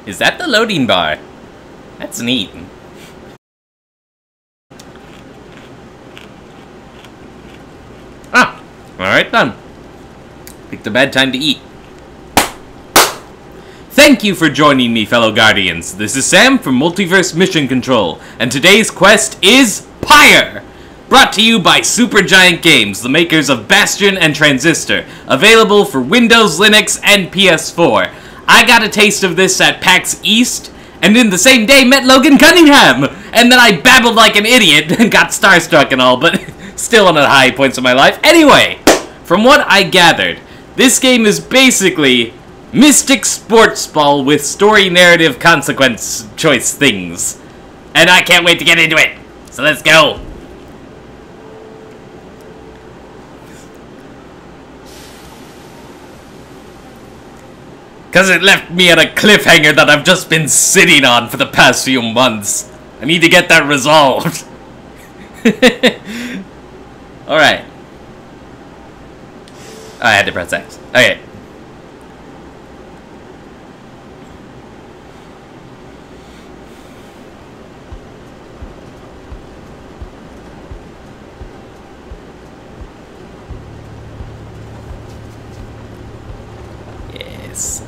Is that the loading bar? That's neat. Ah! Alright then. Picked a bad time to eat. Thank you for joining me, fellow Guardians. This is Sam from Multiverse Mission Control, and today's quest is Pyre! Brought to you by Supergiant Games, the makers of Bastion and Transistor, available for Windows, Linux, and PS4. I got a taste of this at PAX East, and in the same day met Logan Cunningham! And then I babbled like an idiot and got starstruck and all, but still on the high points of my life. Anyway, from what I gathered, this game is basically Mystic Sports Ball with story narrative consequence choice things. And I can't wait to get into it. So let's go. Cause it left me at a cliffhanger that I've just been sitting on for the past few months. I need to get that resolved. Alright. I had to press X. Okay. Yes.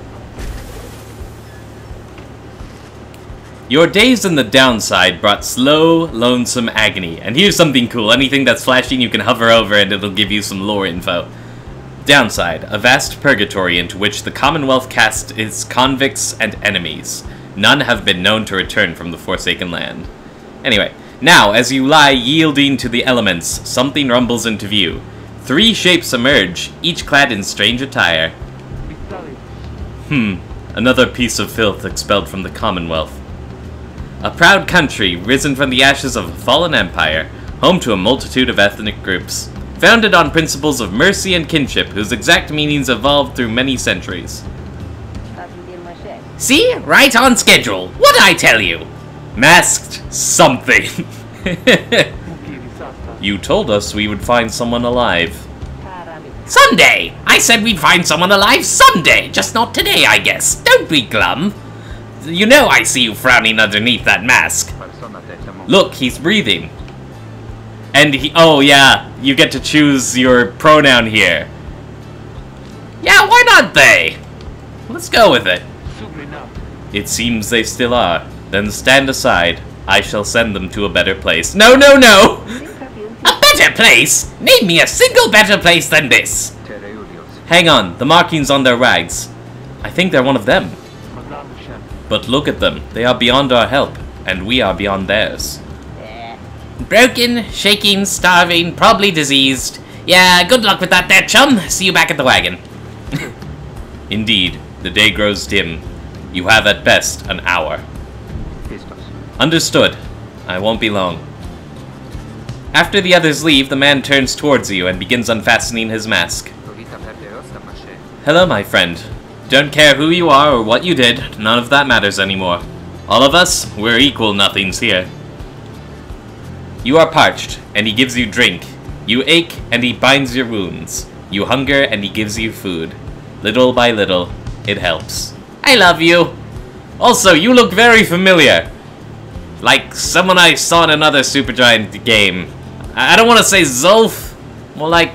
Your days in the downside brought slow, lonesome agony. And here's something cool. Anything that's flashing you can hover over and it'll give you some lore info. Downside, a vast purgatory into which the Commonwealth casts its convicts and enemies. None have been known to return from the Forsaken Land. Anyway, now as you lie yielding to the elements, something rumbles into view. 3 shapes emerge, each clad in strange attire. Another piece of filth expelled from the Commonwealth. A proud country, risen from the ashes of a fallen empire, home to a multitude of ethnic groups, founded on principles of mercy and kinship, whose exact meanings evolved through many centuries. See? Right on schedule. What'd I tell you? Masked something. You told us we would find someone alive. Someday! I said we'd find someone alive someday, just not today, I guess. Don't be glum. You know I see you frowning underneath that mask. Look, he's breathing. And he- oh yeah, you get to choose your pronoun here. Yeah, why not they? Let's go with it. It seems they still are. Then stand aside. I shall send them to a better place. No, no, no! A better place? Name me a single better place than this. Hang on, the markings on their rags. I think they're one of them. But look at them. They are beyond our help, and we are beyond theirs. Broken, shaking, starving, probably diseased. Yeah, good luck with that there, chum. See you back at the wagon. Indeed, the day grows dim. You have at best an hour. Understood. I won't be long. After the others leave, the man turns towards you and begins unfastening his mask. Hello, my friend. Don't care who you are or what you did, none of that matters anymore. All of us, we're equal nothings here. You are parched, and he gives you drink. You ache, and he binds your wounds. You hunger, and he gives you food. Little by little, it helps. I love you! Also, you look very familiar. Like someone I saw in another Supergiant game. I don't want to say Zolf. More like,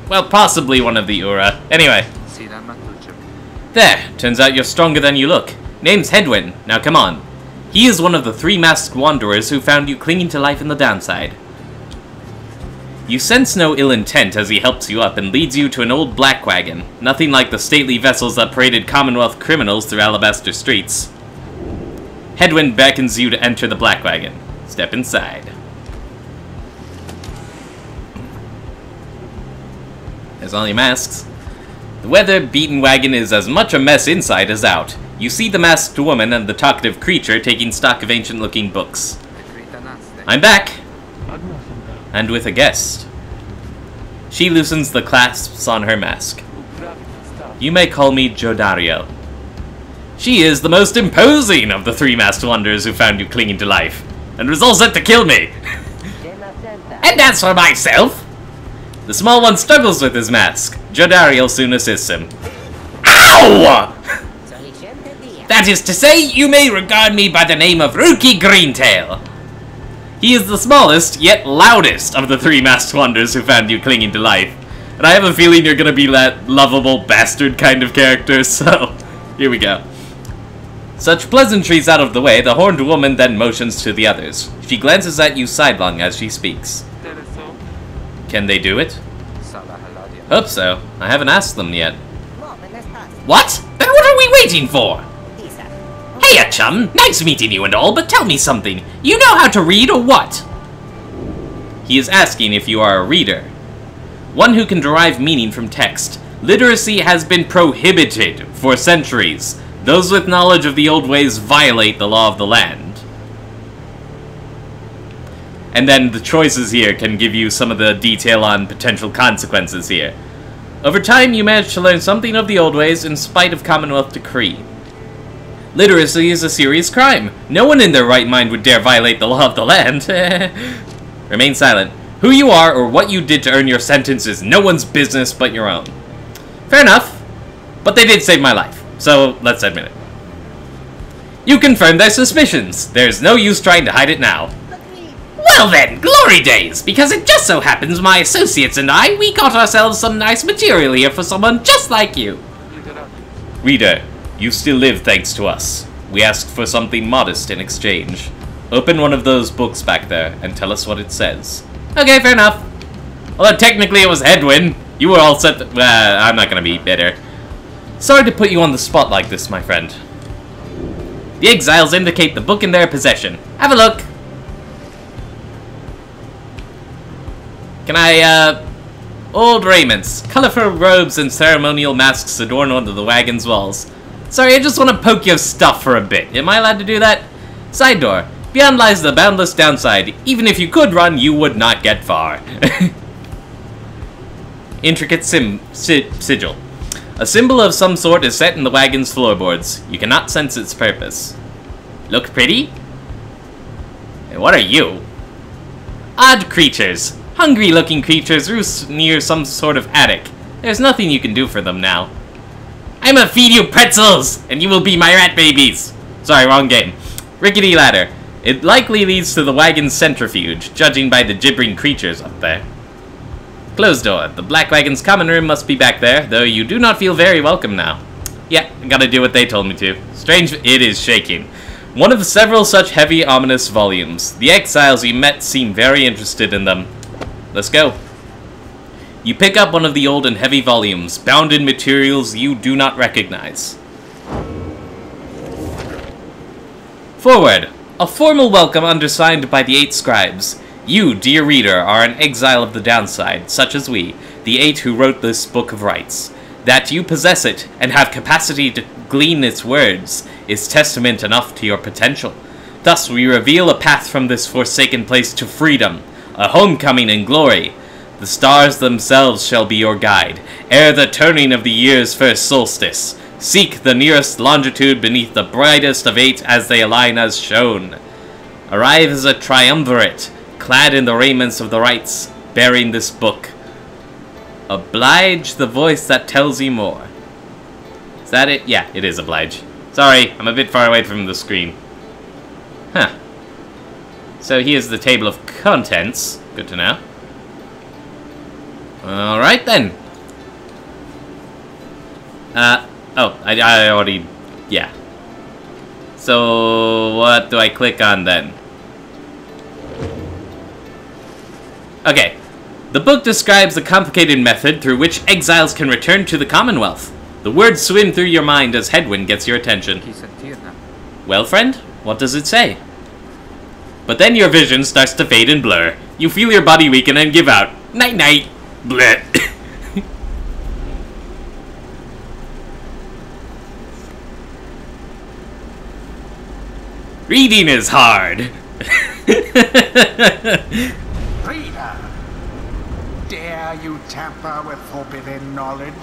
well, possibly one of the Ura. Anyway. There, turns out you're stronger than you look. Name's Hedwyn. Now come on. He is one of the 3 masked wanderers who found you clinging to life in the downside. You sense no ill intent as he helps you up and leads you to an old black wagon. Nothing like the stately vessels that paraded Commonwealth criminals through Alabaster streets. Hedwyn beckons you to enter the black wagon. Step inside. There's all your masks. The weather-beaten wagon is as much a mess inside as out. You see the masked woman and the talkative creature taking stock of ancient-looking books. I'm back! And with a guest. She loosens the clasps on her mask. You may call me Jodariel. She is the most imposing of the 3 masked wanderers who found you clinging to life, and was all set to kill me. And as for myself, the small one struggles with his mask. Jodari will soon assist him. Ow! That is to say, you may regard me by the name of Rookie Greentail. He is the smallest, yet loudest of the 3 masked wonders who found you clinging to life. And I have a feeling you're gonna be that lovable bastard kind of character, so here we go. Such pleasantries out of the way, the horned woman then motions to the others. She glances at you sidelong as she speaks. Can they do it? Hope so. I haven't asked them yet. What? Then what are we waiting for? Hey, chum. Nice meeting you and all, but tell me something. You know how to read or what? He is asking if you are a reader. One who can derive meaning from text. Literacy has been prohibited for centuries. Those with knowledge of the old ways violate the law of the land. And then the choices here can give you some of the detail on potential consequences here. Over time, you manage to learn something of the old ways in spite of Commonwealth decree. Literacy is a serious crime. No one in their right mind would dare violate the law of the land. Remain silent. Who you are or what you did to earn your sentence is no one's business but your own. Fair enough. But they did save my life, so let's admit it. You confirmed their suspicions. There's no use trying to hide it now. Well then, glory days! Because it just so happens my associates and I, we got ourselves some nice material here for someone just like you. Reader, you still live thanks to us. We asked for something modest in exchange. Open one of those books back there and tell us what it says. Okay, fair enough. Although technically it was Hedwyn. You were all set. I'm not gonna be bitter. Sorry to put you on the spot like this, my friend. The exiles indicate the book in their possession. Have a look. Can I, Old raiments, colorful robes, and ceremonial masks adorn one of the wagon's walls. Sorry, I just want to poke your stuff for a bit. Am I allowed to do that? Side door. Beyond lies the boundless downside. Even if you could run, you would not get far. Intricate sigil. A symbol of some sort is set in the wagon's floorboards. You cannot sense its purpose. Look pretty? And what are you? Odd creatures. Hungry-looking creatures roost near some sort of attic. There's nothing you can do for them now. I'ma feed you pretzels, and you will be my rat babies. Sorry, wrong game. Rickety ladder. It likely leads to the wagon's centrifuge, judging by the gibbering creatures up there. Closed door. The black wagon's common room must be back there, though you do not feel very welcome now. Yeah, I gotta do what they told me to. Strange, it is shaking. One of several such heavy, ominous volumes. The exiles you met seem very interested in them. Let's go. You pick up one of the old and heavy volumes, bound in materials you do not recognize. Forward. A formal welcome undersigned by the 8 Scribes. You, dear reader, are an exile of the downside, such as we, the 8 who wrote this book of rites. That you possess it, and have capacity to glean its words, is testament enough to your potential. Thus we reveal a path from this forsaken place to freedom, a homecoming in glory. The stars themselves shall be your guide, ere the turning of the year's first solstice. Seek the nearest longitude beneath the brightest of 8 as they align as shown. Arrive as a triumvirate, clad in the raiments of the rites, bearing this book. Oblige the voice that tells you more. Is that it? Yeah, it is oblige. Sorry, I'm a bit far away from the screen. Huh. So here's the table of contents. Good to know. Alright then. I already... yeah. So, what do I click on then? Okay. The book describes a complicated method through which exiles can return to the Commonwealth. The words swim through your mind as Hedwyn gets your attention. Well, friend, what does it say? But then your vision starts to fade and blur. You feel your body weaken and give out. Night-night. Bleh. Reading is hard. Reader, dare you tamper with forbidden knowledge?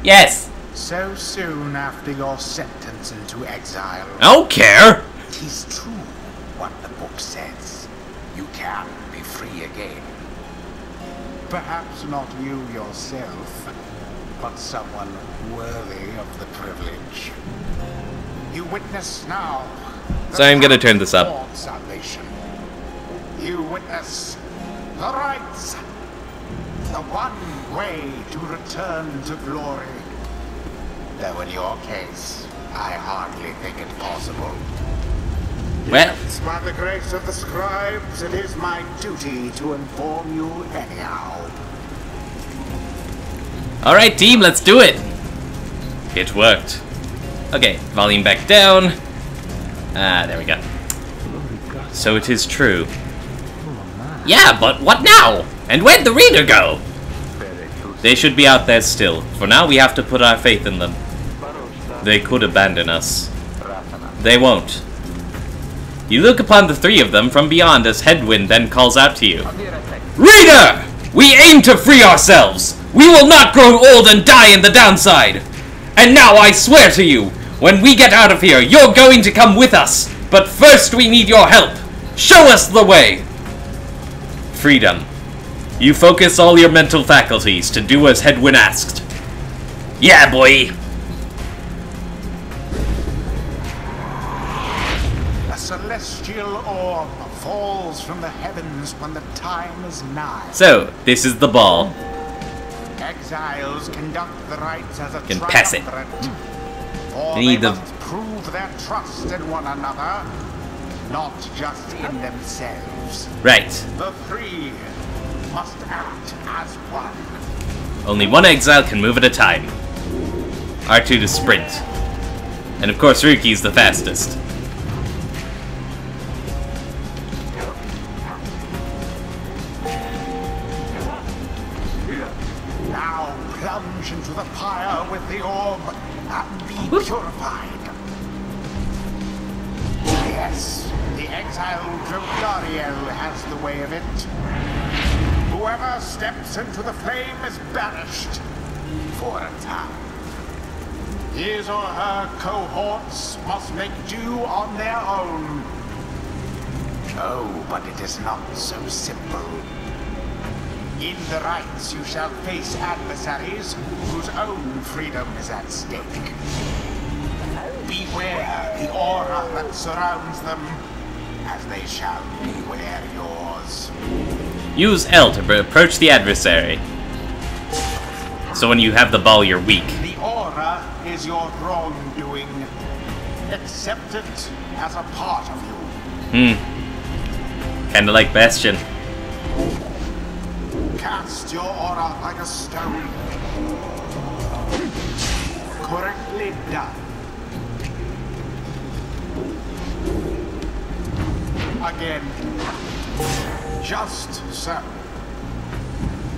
Yes. So soon after your sentence into exile. I don't care. It is true what the book says. You can be free again. Perhaps not you yourself, but someone worthy of the privilege. You witness now. So I'm gonna turn this up. Salvation. You witness the rites. The one way to return to glory. Though in your case, I hardly think it possible. Well, Yet, by the grace of the scribes, it is my duty to inform you anyhow. alright team, let's do it! It worked. Okay, volume back down. There we go. So it is true. Yeah, but what now? And where'd the reader go? They should be out there still. For now, we have to put our faith in them. They could abandon us. They won't. You look upon the three of them from beyond as Headwind then calls out to you. Reader! We aim to free ourselves! We will not grow old and die in the downside! And now I swear to you, when we get out of here, you're going to come with us! But first we need your help! Show us the way! Freedom. You focus all your mental faculties to do as Headwind asked. Yeah, boy! A celestial orb falls from the heavens when the time is nigh. So, this is the ball. Exiles conduct the rites as a Can pass it. For I need they the- must prove their trust in one another, not just in themselves. Right. The three must act as one. Only one exile can move at a time. R2 to sprint. And of course, Ruki's the fastest. Now plunge into the pyre with the orb and be purified. Yes, the exiled Drodariel has the way of it. Whoever steps into the flame is banished for a time. His or her cohorts must make do on their own. Oh, but it is not so simple. In the rites you shall face adversaries whose own freedom is at stake. Beware the aura that surrounds them, as they shall beware yours. Use L to approach the adversary. So when you have the ball, you're weak. The aura is your wrongdoing. Accept it as a part of you. Kinda like Bastion. Cast your aura like a stone. Correctly done. Again. Just so.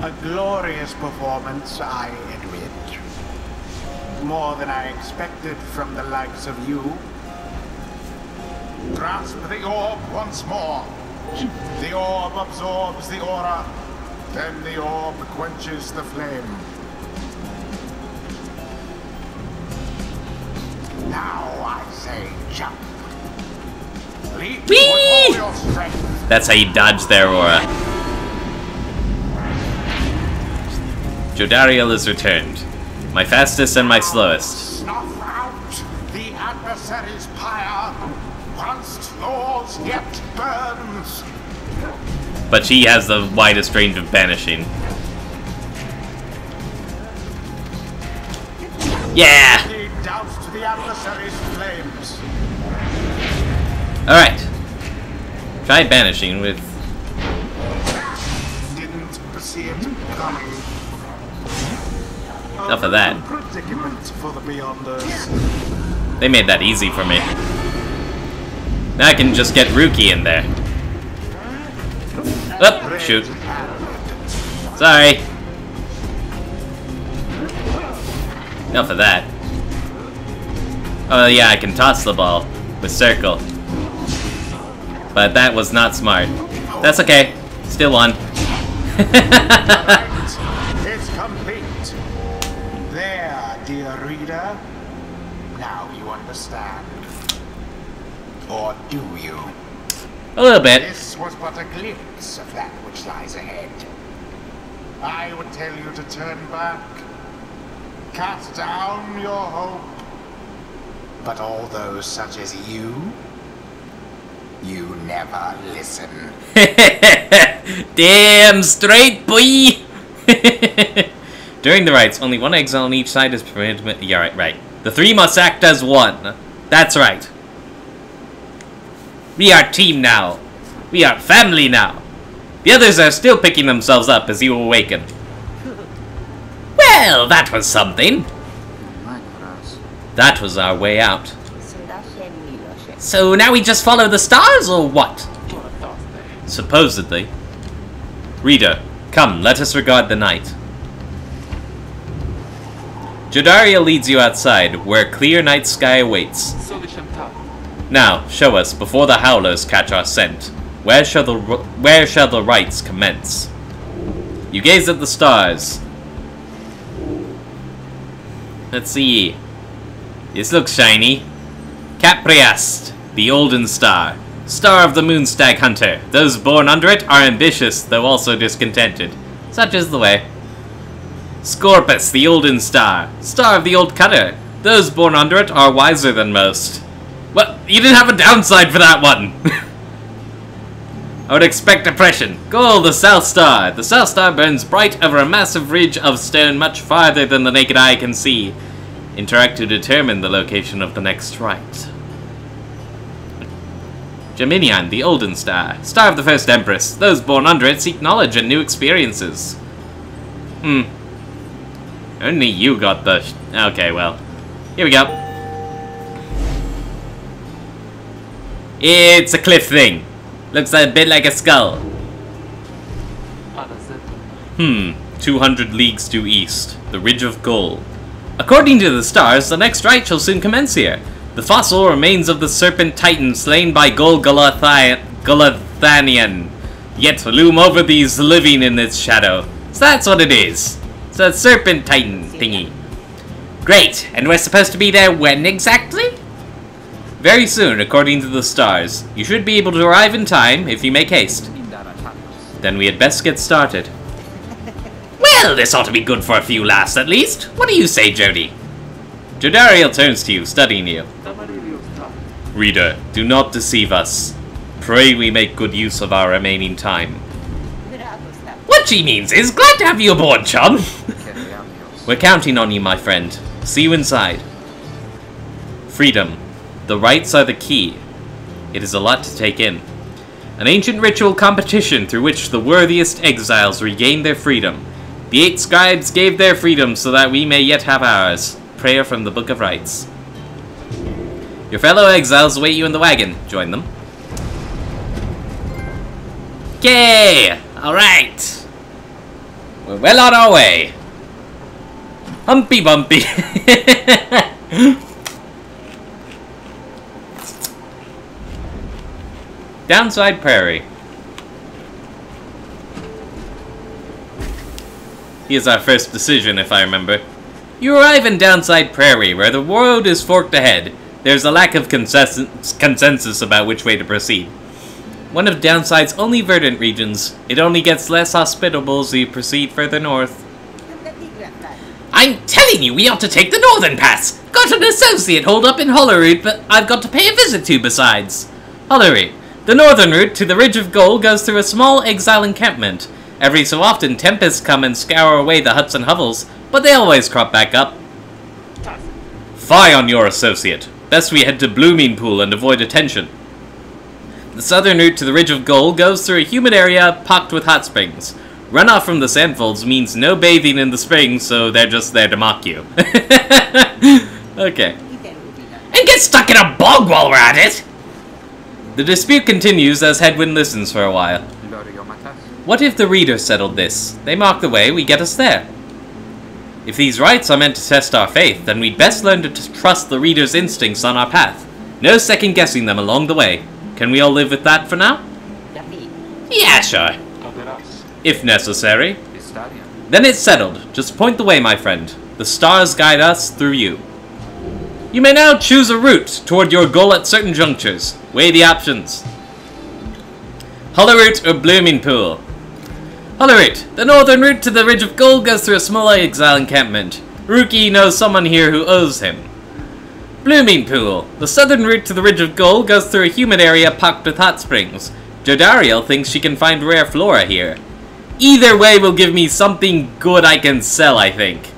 A glorious performance, I admit. More than I expected from the likes of you. Grasp the orb once more. The orb absorbs the aura. Then the orb quenches the flame. Now I say jump. Leap with all your strength. That's how you dodge their aura. Drodariel is returned. My fastest and my slowest. Snuff out the adversary's pyre whilst yours yet burns. But she has the widest range of banishing. Yeah! They doused the adversary's flames. Alright. Try banishing with... Didn't see it coming. Enough of that. Predicament for the Beyonders. They made that easy for me. Now I can just get Ruki in there. Oh, shoot. Sorry. Enough of that. Oh yeah, I can toss the ball with circle. But that was not smart. That's okay. Still won. It's complete. There, dear reader. Now you understand. Or do you? A little bit. This was but a glimpse of that which lies ahead. I would tell you to turn back, cast down your hope. But all those such as you never listen. Damn straight, boy! During the rites, only one exile on each side is permitted. Yeah, right. The three must act as one. That's right. We are team now. We are family now. The others are still picking themselves up as you awaken. Well, that was something. That was our way out. So now we just follow the stars, or what? Supposedly. Reader, come, let us regard the night. Jodaria leads you outside, where a clear night sky awaits. Now, show us, before the Howlers catch our scent, where shall the rites commence? You gaze at the stars. Let's see. This looks shiny. Capriast, the Olden Star. Star of the Moonstag Hunter. Those born under it are ambitious, though also discontented. Such is the way. Scorpus, the Olden Star. Star of the Old Cutter. Those born under it are wiser than most. Well, you didn't have a downside for that one. I would expect depression. Goal, the South Star. The South Star burns bright over a massive ridge of stone much farther than the naked eye can see. Interact to determine the location of the next rite. Geminian, the Olden Star. Star of the First Empress. Those born under it seek knowledge and new experiences. Only you got the... Okay, well. Here we go. It's a cliff thing. Looks a bit like a skull. 200 leagues due east. The Ridge of Gold. According to the stars, the next rite shall soon commence here. The fossil remains of the serpent titan slain by Golathanian, yet loom over these living in its shadow. So that's what it is. It's a serpent titan thingy. Great, and we're supposed to be there when exactly? Very soon, according to the stars. You should be able to arrive in time if you make haste. Then we had best get started. Well, this ought to be good for a few laughs at least. What do you say, Jody? Jodariel turns to you, studying you. Reader, do not deceive us. Pray we make good use of our remaining time. What she means is, glad to have you aboard, chum. We're counting on you, my friend. See you inside. Freedom. The rites are the key. It is a lot to take in. An ancient ritual competition through which the worthiest exiles regain their freedom. The 8 Scribes gave their freedom so that we may yet have ours. Prayer from the Book of Rites. Your fellow exiles await you in the wagon. Join them. Okay! Alright! We're well on our way. Humpy bumpy. Downside Prairie. Here's our first decision, if I remember. You arrive in Downside Prairie, where the road is forked ahead. There's a lack of consensus about which way to proceed. One of Downside's only verdant regions, it only gets less hospitable as you proceed further north. I'm telling you, we ought to take the northern pass! Got an associate holed up in Hollerud, but I've got to pay a visit to besides. Hollerud. The northern route to the Ridge of Gold goes through a small exile encampment. Every so often, tempests come and scour away the huts and hovels, but they always crop back up. Fie on your associate. Best we head to Blooming Pool and avoid attention. The southern route to the Ridge of Gold goes through a humid area pocked with hot springs. Runoff from the sandfolds means no bathing in the springs, so they're just there to mock you. Okay. And get stuck in a bog while we're at it! The dispute continues as Headwind listens for a while. What if the reader settled this? They mark the way, we get us there. If these rites are meant to test our faith, then we'd best learn to trust the reader's instincts on our path. No second guessing them along the way. Can we all live with that for now? Yeah, sure. If necessary. Then it's settled. Just point the way, my friend. The stars guide us through you. You may now choose a route toward your goal at certain junctures. Weigh the options. Hollerud or Blooming Pool? Hollerud. The northern route to the Ridge of Gold goes through a small exile encampment. Rookie knows someone here who owes him. Blooming Pool. The southern route to the Ridge of Gold goes through a humid area packed with hot springs. Jodariel thinks she can find rare flora here. Either way will give me something good I can sell, I think.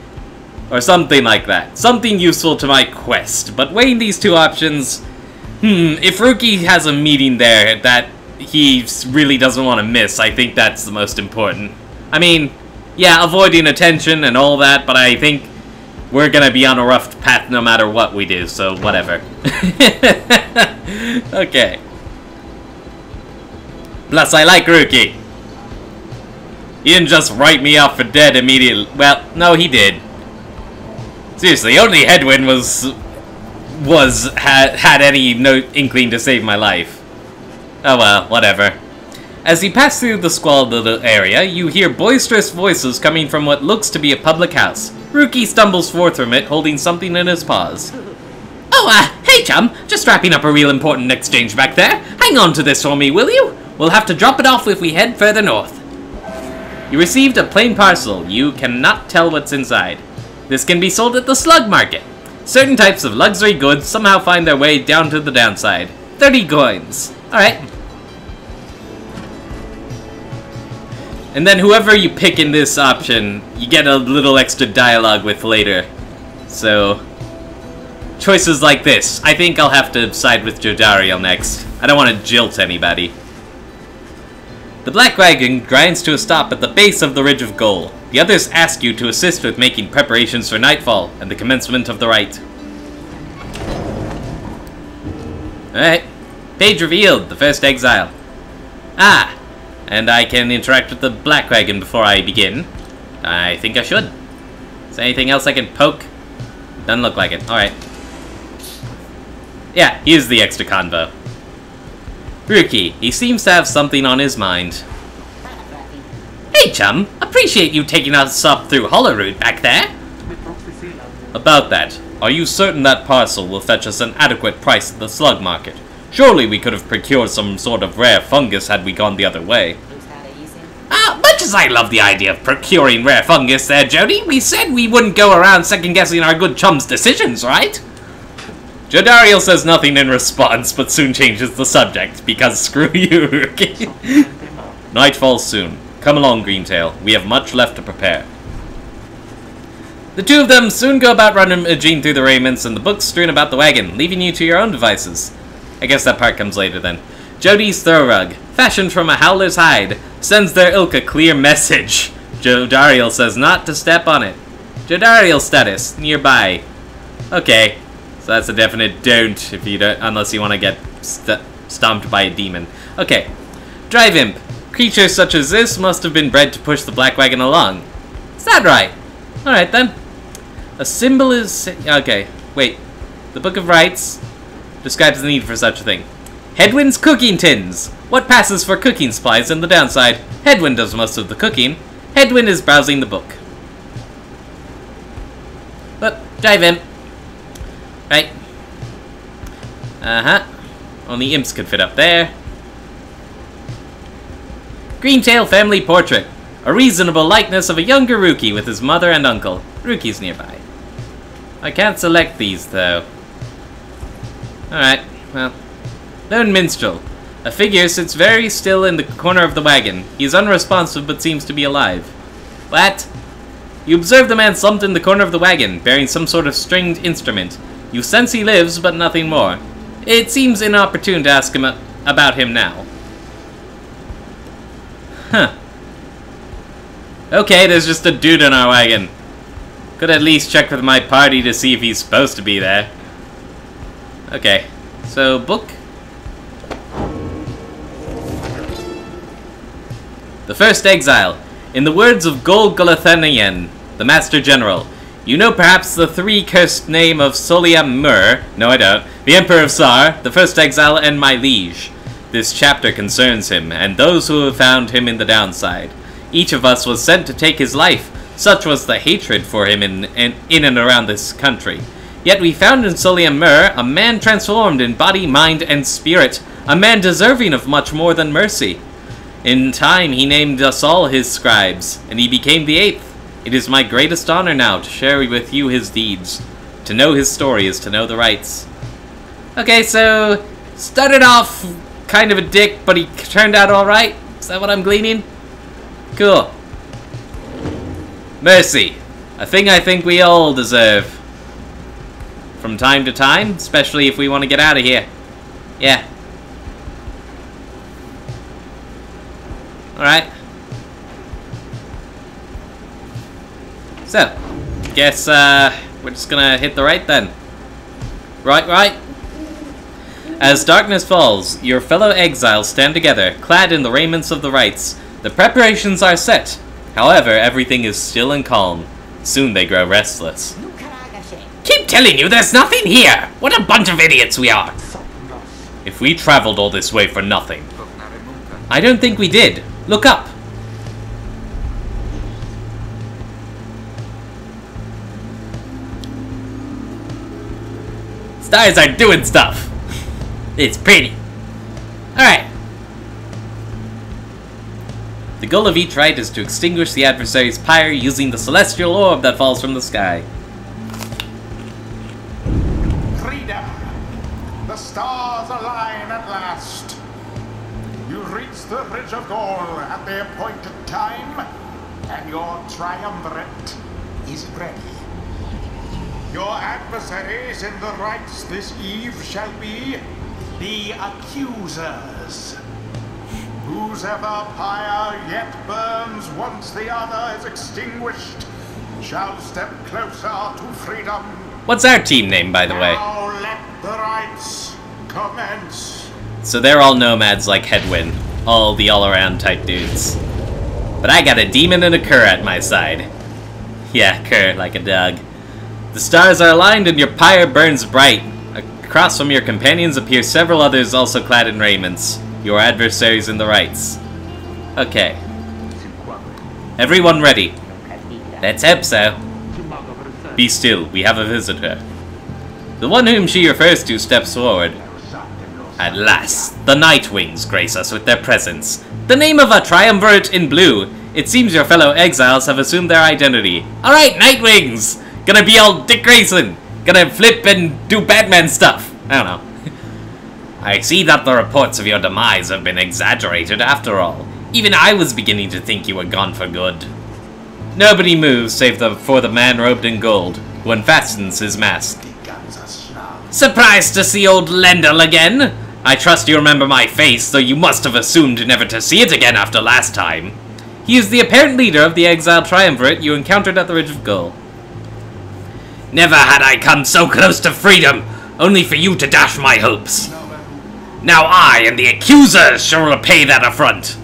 Or something like that. Something useful to my quest. But weighing these two options... if Rookie has a meeting there that he really doesn't want to miss, I think that's the most important. I mean, yeah, avoiding attention and all that, but I think we're gonna be on a rough path no matter what we do, so whatever. Okay. Plus, I like Rookie. He didn't just write me off for dead immediately. Well, no, he did. Seriously, only Hedwyn had any inkling to save my life. Oh well, whatever. As you pass through the squalid little area, you hear boisterous voices coming from what looks to be a public house. Rookie stumbles forth from it, holding something in his paws. Oh, hey chum, just wrapping up a real important exchange back there. Hang on to this for me, will you? We'll have to drop it off if we head further north. You received a plain parcel. You cannot tell what's inside. This can be sold at the slug market. Certain types of luxury goods somehow find their way down to the downside. 30 coins. Alright. And then whoever you pick in this option, you get a little extra dialogue with later. So, choices like this. I think I'll have to side with Jodariel next. I don't want to jilt anybody. The Black Wagon grinds to a stop at the base of the Ridge of Gold. The others ask you to assist with making preparations for nightfall and the commencement of the rite. Alright. Page revealed, the first exile. Ah, and I can interact with the Black Wagon before I begin. I think I should. Is there anything else I can poke? Doesn't look like it. Alright. Yeah, here's the extra convo. Rookie, he seems to have something on his mind. Hey chum, appreciate you taking us up through Hollowroot back there. About that, are you certain that parcel will fetch us an adequate price at the slug market? Surely we could have procured some sort of rare fungus had we gone the other way. Much as I love the idea of procuring rare fungus there, Jody, we said we wouldn't go around second-guessing our good chum's decisions, right? Jodariel says nothing in response, but soon changes the subject, because screw you, Rookie. Night falls soon. Come along, Greentail. We have much left to prepare. The two of them soon go about rummaging through the raiments and the books strewn about the wagon, leaving you to your own devices. I guess that part comes later then. Jody's throw rug, fashioned from a howler's hide, sends their ilk a clear message. Jodariel says not to step on it. Jodariel status, nearby. Okay. So that's a definite don't if you don't, unless you want to get stomped by a demon. Okay. Drive imp. Creatures such as this must have been bred to push the Black Wagon along. Is that right? Alright then. A symbol is... Okay. Wait. The Book of Rites describes the need for such a thing. Hedwyn's cooking tins. What passes for cooking supplies in the downside? Hedwyn does most of the cooking. Hedwyn is browsing the book. But, drive imp. Right. Uh-huh. Only imps could fit up there. Greentail family portrait. A reasonable likeness of a younger Rookie with his mother and uncle. Rookie's nearby. I can't select these, though. Alright, well. Lone Minstrel. A figure sits very still in the corner of the wagon. He is unresponsive, but seems to be alive. What? You observe the man slumped in the corner of the wagon, bearing some sort of stringed instrument. You sense he lives, but nothing more. It seems inopportune to ask him about him now. Huh. Okay, there's just a dude in our wagon. Could at least check with my party to see if he's supposed to be there. Okay, so book. The first exile. In the words of Golgolathanian, the Master General, you know perhaps the three-cursed name of Solia Mur. No, I don't. The Emperor of Sar, the first exile, and my liege. This chapter concerns him, and those who have found him in the downside. Each of us was sent to take his life. Such was the hatred for him in and around this country. Yet we found in Solia Mur a man transformed in body, mind, and spirit. A man deserving of much more than mercy. In time, he named us all his scribes, and he became the 8th. It is my greatest honor now to share with you his deeds. To know his story is to know the rites. Okay, so started off kind of a dick, but he turned out alright? Is that what I'm gleaning? Cool. Mercy. A thing I think we all deserve. From time to time, especially if we want to get out of here. Yeah. Alright. So, guess we're just gonna hit the right then. Right. As darkness falls, your fellow exiles stand together, clad in the raiments of the rites. The preparations are set. However, everything is still and calm. Soon they grow restless. Keep telling you there's nothing here! What a bunch of idiots we are! If we traveled all this way for nothing. I don't think we did. Look up. Stars are doing stuff. It's pretty. Alright. The goal of each rite is to extinguish the adversary's pyre using the celestial orb that falls from the sky. Freedom! The stars align at last. You reach the Ridge of Gold at the appointed time, and your triumvirate is ready. Your adversaries in the rites this eve shall be the accusers. Whose ever pyre yet burns once the other is extinguished shall step closer to freedom. What's our team name, by the way? Now let the rites commence. So they're all nomads like Headwind. All the all-around type dudes. But I got a demon and a cur at my side. Yeah, cur, like a dog. The stars are aligned and your pyre burns bright. Across from your companions appear several others also clad in raiments. Your adversaries in the rites. Okay. Everyone ready? Let's hope so. Be still, we have a visitor. The one whom she refers to steps forward. At last, the Nightwings grace us with their presence. The name of a triumvirate in blue. It seems your fellow exiles have assumed their identity. Alright, Nightwings! Gonna be all Dick Grayson. Gonna flip and do Batman stuff. I don't know. I see that the reports of your demise have been exaggerated after all. Even I was beginning to think you were gone for good. Nobody moves save for the man robed in gold, who unfastens his mask. Surprised to see old Lendl again? I trust you remember my face, though you must have assumed never to see it again after last time. He is the apparent leader of the exiled triumvirate you encountered at the Ridge of Gold. Never had I come so close to freedom, only for you to dash my hopes. Now I and the accusers shall repay that affront.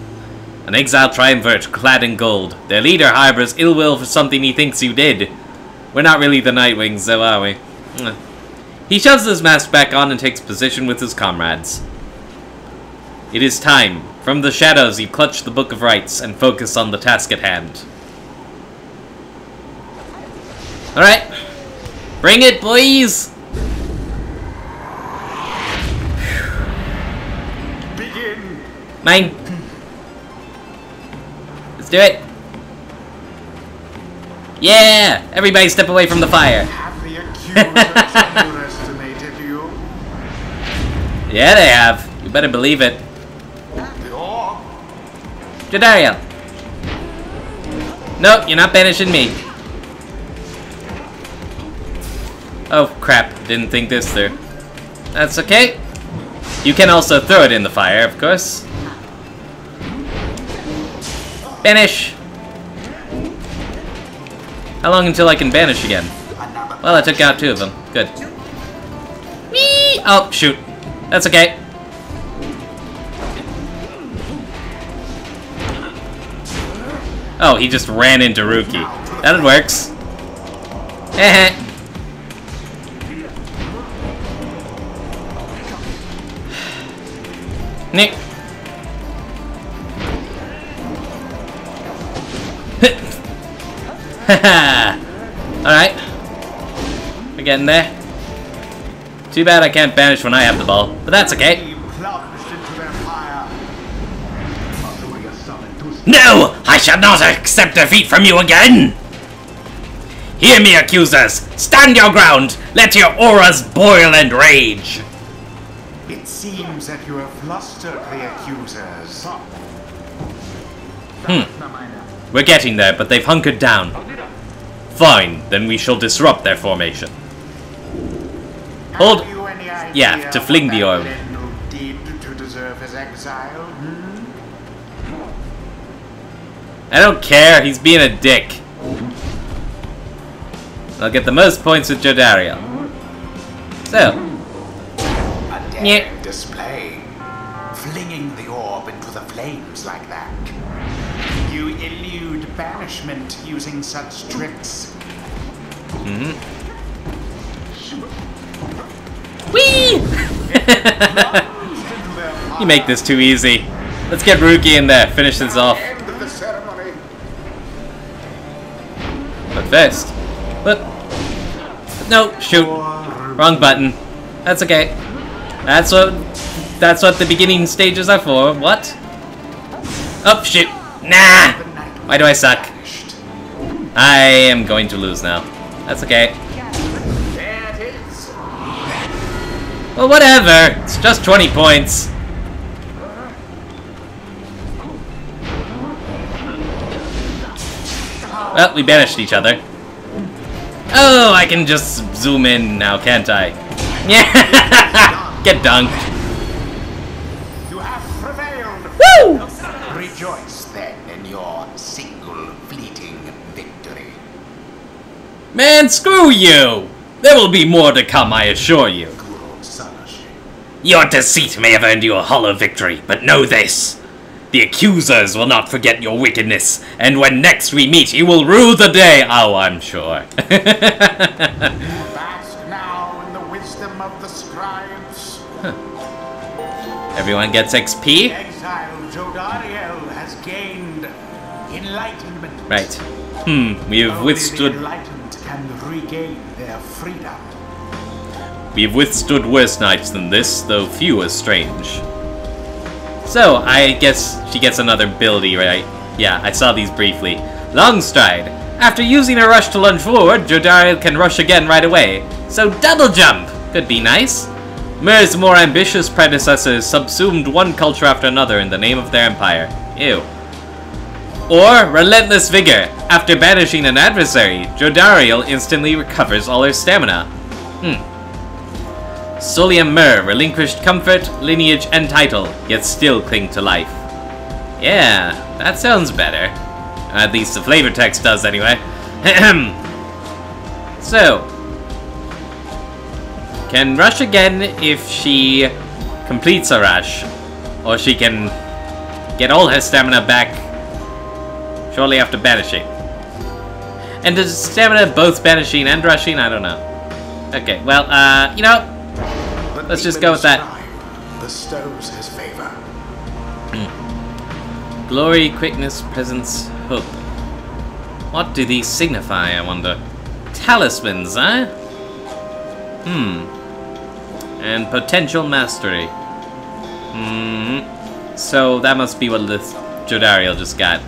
An exiled triumvirate clad in gold. Their leader harbors ill will for something he thinks you did. We're not really the Nightwings, though, are we? He shoves his mask back on and takes position with his comrades. It is time. From the shadows, you clutch the Book of Rites and focus on the task at hand. Alright. Bring it, boys! Begin. Mine. Let's do it. Yeah! Everybody step away from the fire. Have the accusers underestimated you? Yeah, they have. You better believe it. Or Jadariel. Nope, you're not banishing me. Oh, crap. Didn't think this through. That's okay. You can also throw it in the fire, of course. Banish! How long until I can banish again? Well, I took out 2 of them. Good. Whee! Oh, shoot. That's okay. Oh, he just ran into Ruki. That works. Heh. Nick. Haha. Alright. We're getting there. Too bad I can't banish when I have the ball, but that's okay. No! I shall not accept defeat from you again! Hear me, accusers! Stand your ground! Let your auras boil and rage! It seems that you have flustered the accusers. We're getting there, but they've hunkered down. Fine, then we shall disrupt their formation. Hold. Have you any idea Yeah, to fling the what orb. that Lennu did to deserve his exile? I don't care, he's being a dick. I'll get the most points with Jodariel. So. A daring display. Flinging the orb into the flames like that. You elude banishment using such tricks. Whee! You make this too easy. Let's get Ruki in there, finish this off. End of the ceremony. But first. But no, shoot. Wrong button. That's okay. That's what the beginning stages are for. What? Oh shoot. Nah! Why do I suck? I am going to lose now. That's okay. There it is. Well, whatever. It's just 20 points. Well, we banished each other. Oh, I can just zoom in now, can't I? Yeah! Get dunked. You have prevailed. Woo! Rejoice then in your single fleeting victory. Man, screw you! There will be more to come, I assure you. Your deceit may have earned you a hollow victory, but know this. The accusers will not forget your wickedness, and when next we meet, you will rue the day. Oh, I'm sure. Bask now in the wisdom of the scribes. Everyone gets XP? Exile Jodariel has gained enlightenment. Right. We've Only withstood... the enlightened can regain their freedom. We've withstood worse nights than this, though few as strange. So, I guess she gets another ability, right? Yeah, I saw these briefly. Long stride. After using a rush to lunge forward, Jodariel can rush again right away. So double jump could be nice. Myr's more ambitious predecessors subsumed one culture after another in the name of their empire. Ew. Or relentless vigor. After banishing an adversary, Jodariel instantly recovers all her stamina. Solium Myr relinquished comfort, lineage, and title, yet still cling to life. Yeah, that sounds better. At least the flavor text does anyway. So, can rush again if she completes a rush, or she can get all her stamina back shortly after banishing. And does stamina both banishing and rushing? I don't know. Okay, well, you know, let's just go with that. Bestows his favor. Glory, quickness, presence, hope. What do these signify, I wonder? Talismans, eh? And potential mastery. So that must be what this Jodariel just got.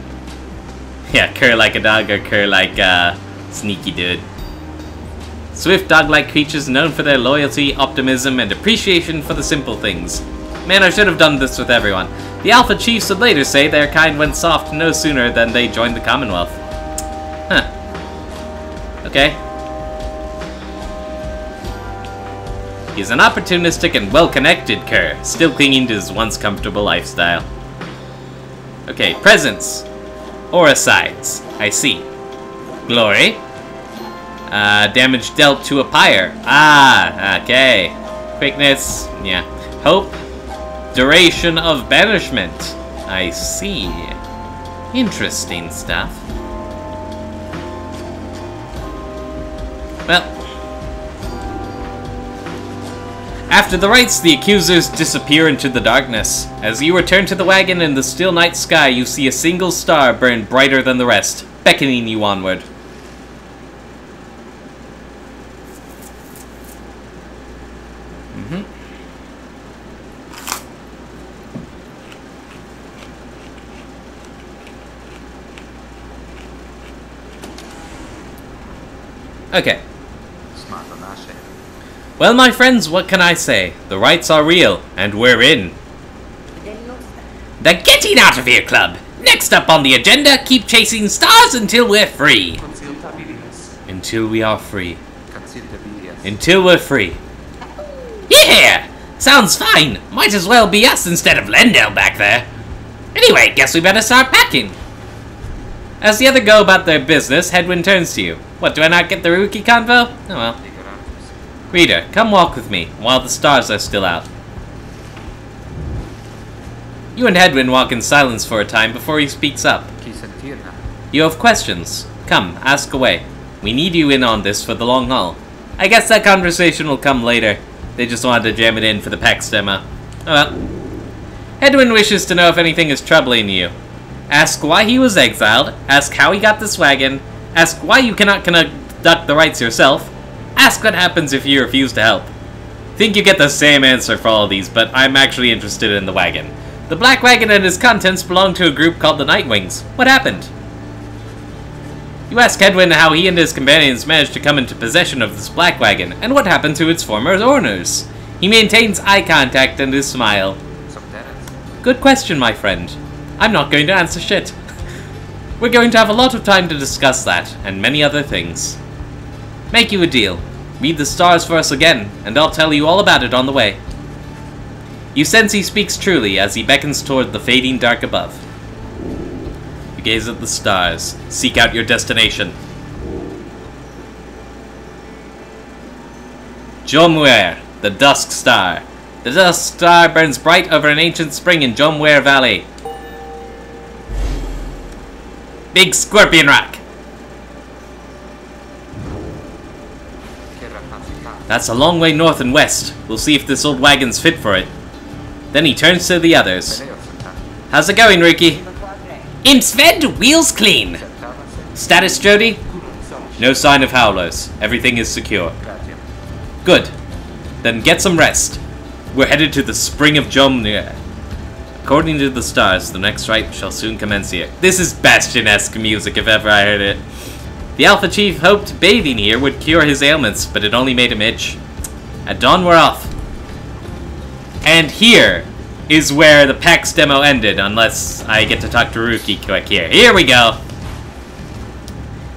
Yeah, cur like a dog or cur like a sneaky dude. Swift dog-like creatures known for their loyalty, optimism, and appreciation for the simple things. Man, I should have done this with everyone. The Alpha Chiefs would later say their kind went soft no sooner than they joined the Commonwealth. Huh. Okay. He's an opportunistic and well-connected cur, still clinging to his once comfortable lifestyle. Okay, presence. Aura sides. I see. Glory. Damage dealt to a pyre. Ah, okay. Quickness, yeah. Hope. Duration of banishment. I see. Interesting stuff. Well. After the rites, the accusers disappear into the darkness. As you return to the wagon in the still night sky, you see a single star burn brighter than the rest, beckoning you onward. Okay. Well, my friends, what can I say? The rites are real, and we're in. The Getting Out of Here Club! Next up on the agenda, keep chasing stars until we're free. Until we are free. Until we're free. Yeah! Sounds fine. Might as well be us instead of Lendell back there. Anyway, guess we better start packing. As the other go about their business, Hedwyn turns to you. What, do I not get the rookie convo? Oh well. Reader, come walk with me, while the stars are still out. You and Hedwyn walk in silence for a time before he speaks up. You have questions. Come, ask away. We need you in on this for the long haul. I guess that conversation will come later. They just wanted to jam it in for the PAX demo. Oh well. Hedwyn wishes to know if anything is troubling you. Ask why he was exiled. Ask how he got this wagon. Ask why you cannot conduct the rites yourself. Ask what happens if you refuse to help. Think you get the same answer for all of these, but I'm actually interested in the wagon. The black wagon and its contents belong to a group called the Nightwings. What happened? You ask Hedwyn how he and his companions managed to come into possession of this black wagon, and what happened to its former owners. He maintains eye contact and his smile. Good question, my friend. I'm not going to answer shit. We're going to have a lot of time to discuss that, and many other things. Make you a deal. Read the stars for us again, and I'll tell you all about it on the way. You sense he speaks truly as he beckons toward the fading dark above. You gaze at the stars. Seek out your destination. Jomware, the Dusk Star. The Dusk Star burns bright over an ancient spring in Jomware Valley. Big Scorpion Rock. That's a long way north and west. We'll see if this old wagon's fit for it. Then he turns to the others. How's it going, Rookie? Imps fed, wheels clean. Status, Jody? No sign of howlers. Everything is secure. Good. Then get some rest. We're headed to the Spring of Jomnir. According to the stars, the next rite shall soon commence here. This is Bastion-esque music if ever I heard it. The Alpha Chief hoped bathing here would cure his ailments, but it only made him itch. At dawn, we're off. And here is where the PAX demo ended, unless I get to talk to Rookie quick here. Here we go!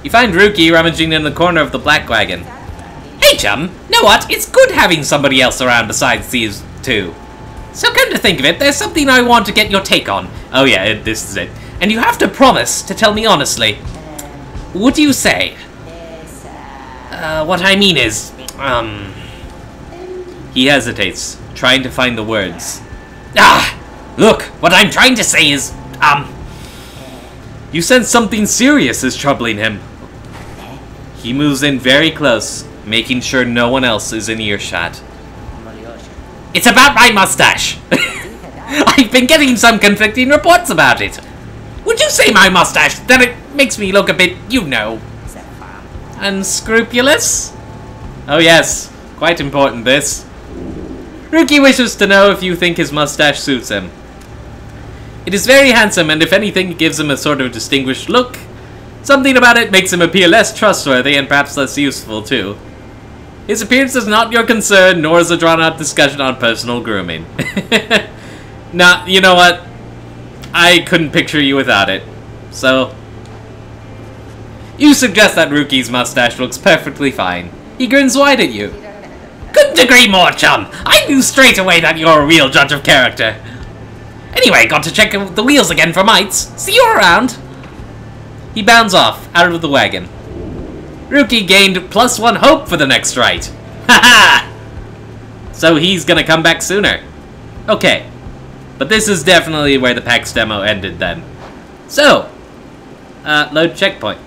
You find Rookie rummaging in the corner of the black wagon. Hey, chum! Know what? It's good having somebody else around besides these two. So come to think of it, there's something I want to get your take on. Oh yeah, this is it. And you have to promise to tell me honestly. What do you say? What I mean is, He hesitates, trying to find the words. Look, what I'm trying to say is, You sense something serious is troubling him. He moves in very close, making sure no one else is in earshot. It's about my mustache! I've been getting some conflicting reports about it. Would you say my mustache, that it makes me look a bit, you know, unscrupulous? Oh yes, quite important this. Rookie wishes to know if you think his mustache suits him. It is very handsome, and if anything, it gives him a sort of distinguished look. Something about it makes him appear less trustworthy and perhaps less useful too. His appearance is not your concern, nor is a drawn-out discussion on personal grooming. Nah, you know what? I couldn't picture you without it. So, you suggest that Rookie's mustache looks perfectly fine. He grins wide at you. Couldn't agree more, chum. I knew straight away that you're a real judge of character. Anyway, got to check the wheels again for mites. See you around. He bounds off, out of the wagon. Rookie gained +1 hope for the next rite. Haha! So he's gonna come back sooner. Okay. But this is definitely where the PAX demo ended then. So, load checkpoint.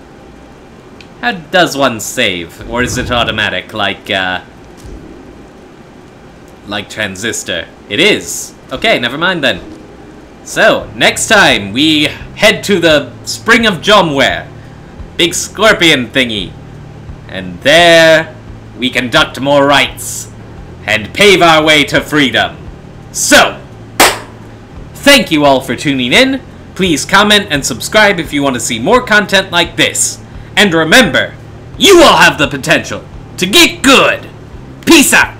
How does one save? Or is it automatic, like Transistor? It is! Okay, never mind then. So, next time we head to the Spring of Jomware. Big scorpion thingy. And there we conduct more rites. And pave our way to freedom. So, thank you all for tuning in. Please comment and subscribe if you want to see more content like this. And remember, You all have the potential to get good. Peace out.